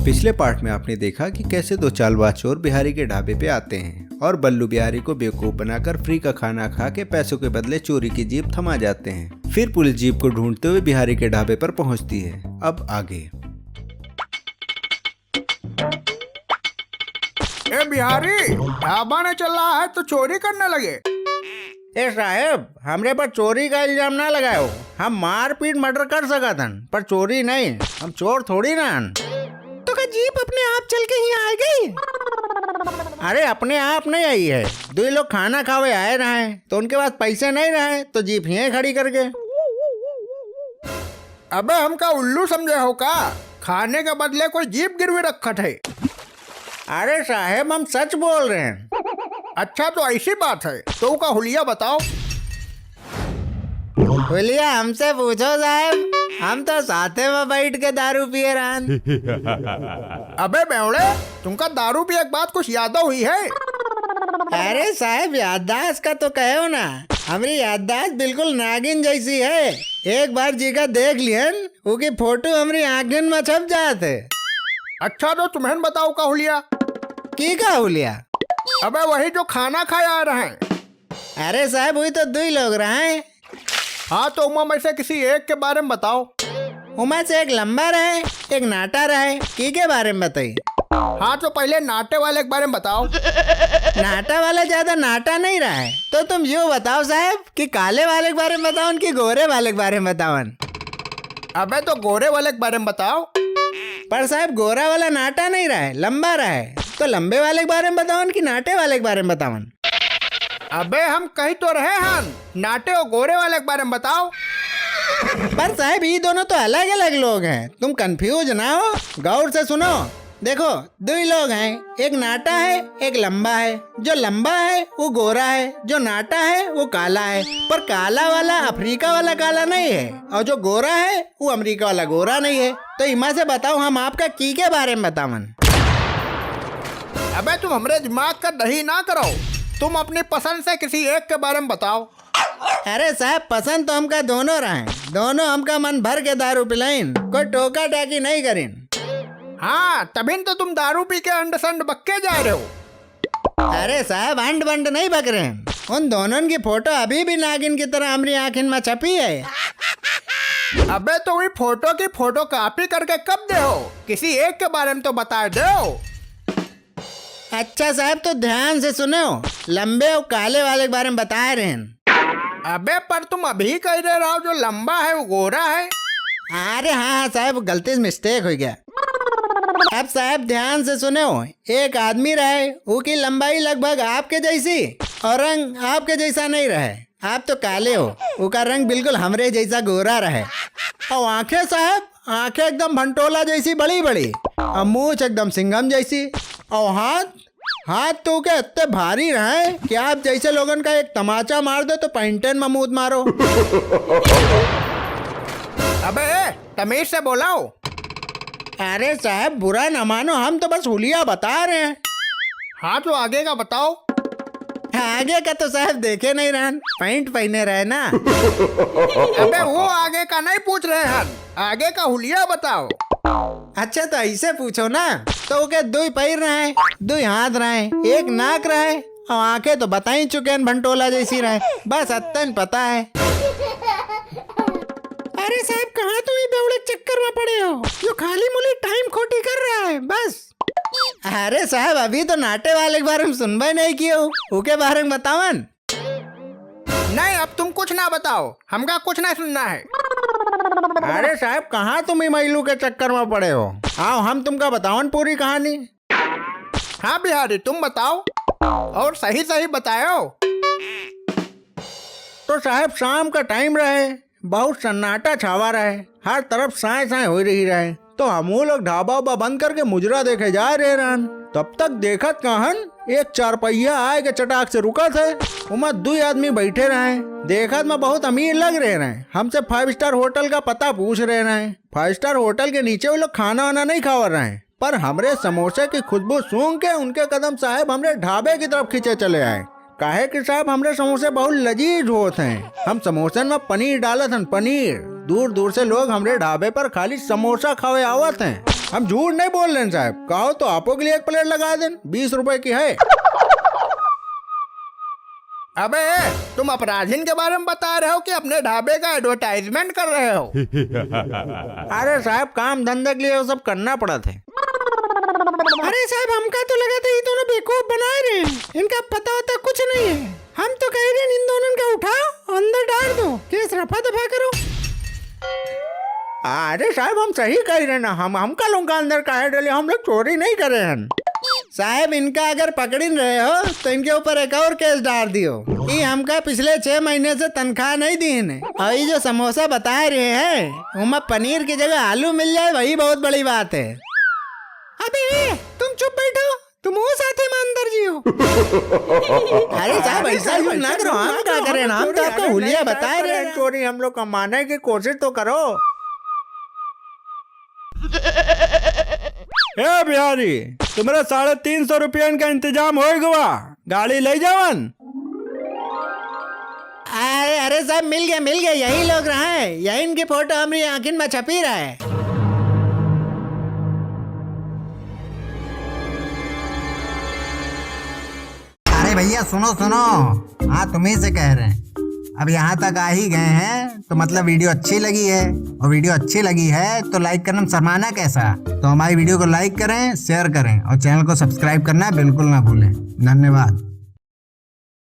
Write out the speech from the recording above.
पिछले पार्ट में आपने देखा कि कैसे दो चालबाज चोर बिहारी के ढाबे पे आते हैं और बल्लू बिहारी को बेवकूफ बनाकर फ्री का खाना खा के पैसों के बदले चोरी की जीप थमा जाते हैं। फिर पुलिस जीप को ढूंढते हुए बिहारी के ढाबे पर पहुंचती है। अब आगे। ए बिहारी, ढाबा नहीं चल रहा है तो चोरी करने लगे। ए साहेब, हमरे पर चोरी का इल्जाम ना लगाओ। हम मारपीट मर्डर कर सकत हन पर चोरी नहीं। हम चोर थोड़ी ना हन। तो का जीप अपने आप चल के ही आ गई? अरे अपने आप नहीं आई है। दो लोग खाना खावे आए रहे तो उनके पास पैसे नहीं रहे तो जीप यहीं खड़ी करके। अबे हमका उल्लू समझे हो का? खाने के बदले कोई जीप गिरवी रखत है। अरे साहेब, हम सच बोल रहे हैं। अच्छा तो ऐसी बात है तो का हुलिया बताओ। हुलिया हमसे पूछो साहब, हम तो साथे में बैठ के दारू पिए रहन। अबे बेवड़े, तुमका दारू भी एक बात कुछ याद हुई है? अरे साहब, याददाश्त का तो कहो ना। हमारी याददाश्त बिल्कुल नागिन जैसी है। एक बार जी का देख लियन, उसकी फोटो हमारी आंखन में छप जाते। अच्छा तो तुम्हें बताओ का हुलिया। की का हुलिया? अबे वही जो खाना खाए आ रहे हैं। अरे साहब, वही तो दो ही लोग रहे। हाँ तो उमा में से किसी एक के बारे में बताओ। उमा से एक लंबा रहे, एक नाटा रहे। की के बारे में बताई? हाँ तो पहले नाटे वाले के बारे में बताओ। नाटा वाला ज्यादा नाटा नहीं रहा है तो तुम यूँ बताओ साहब कि काले वाले के बारे में बताओ कि गोरे वाले के बारे में बताओ। अबे तो गोरे वाले के बारे में बताओ। पर साहब, गोरा वाला नाटा नहीं रहा है, लंबा रहा है। तो लंबे वाले के बारे में बताओ कि नाटे वाले के बारे में बताओ? अबे हम कहीं तो रहे हन, नाटे और गोरे वाले के बारे में बताओ। पर साहब, ये दोनों तो अलग अलग लोग हैं। तुम कंफ्यूज ना हो, गौर से सुनो। देखो, दो ही लोग हैं, एक नाटा है एक लंबा है। जो लंबा है वो गोरा है, जो नाटा है वो काला है। पर काला वाला अफ्रीका वाला काला नहीं है और जो गोरा है वो अमेरिका वाला गोरा नहीं है। तो इमा से बताओ, हम आपका की के बारे में बतावन? अबे तुम हमरे दिमाग का दही ना करो। तुम अपनी पसंद से किसी एक के बारे में बताओ। अरे साहब, पसंद तो हमका दोनों रहे। दोनों हमका मन भर के दारू पिलाइन, कोई टोका टाकी नहीं करीन। हाँ तभी तो तुम दारू पी के अंड संड बक्के जा रहे हो। अरे साहब, अंड बंड नहीं बक रहे हैं। उन दोनों की फोटो अभी भी नागिन की तरह हमारी आँखिन में छपी है। अबे तो वही फोटो की फोटो कॉपी करके कब दे हो? किसी एक के बारे में तो बता दो। अच्छा साहब, तो ध्यान से सुनो। लंबे और काले वाले के बारे में बता रहे हैं। अबे पर तुम अभी कह रहे हो जो लंबा है वो गोरा है। अरे हाँ साहब, गलती से मिस्टेक हो गया। अब साहब ध्यान से सुनो। एक आदमी रहे, उसकी लंबाई लगभग आपके जैसी और रंग आपके जैसा नहीं रहे। आप तो काले हो, उसका रंग बिल्कुल हमरे जैसा गोरा रहे। और आंखें साहब, आंखें एकदम भंटोला जैसी बड़ी बड़ी और मूछ एकदम सिंघम जैसी। और हाथ तो क्या इतने भारी रहे कि आप जैसे लोगन का एक तमाचा मार दो तो पैंटन में मूत मारो। अबे तमीज से बोलाओ। अरे साहब, बुरा न मानो, हम तो बस हुलिया बता रहे हैं। हाँ तो आगे का बताओ। आगे का तो साहब देखे नहीं रहन, पैंट पहने रहे ना। अबे वो आगे का नहीं पूछ रहे हैं, आगे का हुलिया बताओ। अच्छा तो ऐसे पूछो ना। तो क्या दो पैर रहे, दो हाथ रहे, एक नाक रहे और आंखें तो बता ही चुके हैं भंटोला जैसी रहे। बस अत्तन पता है। अरे साहब, कहाँ तुम ये बेवड़े चक्कर में पड़े हो जो खाली मुली टाइम खोटी कर रहा है बस। अरे साहब, अभी तो नाटे वाले के बारे में सुनवा नहीं किए हो, उसके बारे में बतावन। नहीं अब तुम कुछ ना बताओ, हमका कुछ नहीं सुनना है। अरे साहब, कहाँ तुम इमैलू के चक्कर में पड़े हो? आओ हम तुमका बतावन पूरी कहानी। हाँ बिहारी, तुम बताओ और सही सही बताओ। तो साहब, शाम का टाइम रहे, बहुत सन्नाटा छावा रहे, हर तरफ साए साए हो रही रहे। तो हम लोग ढाबा उबा बंद करके मुजरा देखे जा रहे रहन। तब तक देखत कहन एक चारपहिया आए के चटाक से रुका थे। उमा दो आदमी बैठे रहे। देखत में बहुत अमीर लग रहे। हमसे 5 स्टार होटल का पता पूछ रहे। 5 स्टार होटल के नीचे वो लोग खाना वाना नहीं खा रहे, पर हमरे समोसे की खुशबू सूंघ के उनके कदम साहब हमरे ढाबे की तरफ खींचे चले आए। काहे कि साहब हमरे समोसे बहुत लजीज होते हैं। हम समोसे में पनीर डालत हन, पनीर। दूर दूर से लोग हमरे ढाबे पर खाली समोसा खावे आवत हैं। हम झूठ नहीं बोल रहे हैं साहब, कहो तो आपो के लिए एक प्लेट लगा दें, 20 रुपए की है। अबे तुम अपराधीन के बारे में बता रहे हो कि अपने ढाबे का एडवर्टाइजमेंट कर रहे हो? अरे साहब काम धंधे के लिए वो सब करना पड़ा थे। अरे साहब हमका तो लगा था ये दोनों बेवकूफ बना रहे हैं, इनका पता होता कुछ नहीं है। हम तो कह रहे हैं इन दोनों का उठाओ अंदर डाल दो, केस रफा दफा करो। अरे साहब हम सही कह रहे ना, हमका लोग का अंदर काहे डाले, हम लोग चोरी नहीं करे हैं। साहब इनका अगर पकड़ रहे हो तो इनके ऊपर एक और केस डाल दियो। ये हमका पिछले 6 महीने से तनख्वाह नहीं दी है, और ये जो समोसा बता रहे हैं उनमें पनीर की जगह आलू मिल जाए वही बहुत बड़ी बात है। अबे तुम चुप बैठो, तुम वो साथे में अंदर जियो। अरे साहब ऐसा यूज ना करो, हम क्या करें ना, हम तो आपको हुलिया बता रहे हैं। चोरी हम लोग कमाने की कोशिश तो करो। ए बिहारी तुम्हारा 350 रुपया का इंतजाम हो गया, गाड़ी ले जावन। अरे साहब मिल गया, यही लोग रहा है, यही इनकी फोटो हमारी आंखिन में छपी रहा है। अरे भैया सुनो, हाँ तुम्ही से कह रहे हैं। अब यहाँ तक आ ही गए हैं तो मतलब वीडियो अच्छी लगी है, और वीडियो अच्छी लगी है तो लाइक करना शर्माना कैसा। तो हमारी वीडियो को लाइक करें, शेयर करें और चैनल को सब्सक्राइब करना बिल्कुल ना भूलें। धन्यवाद।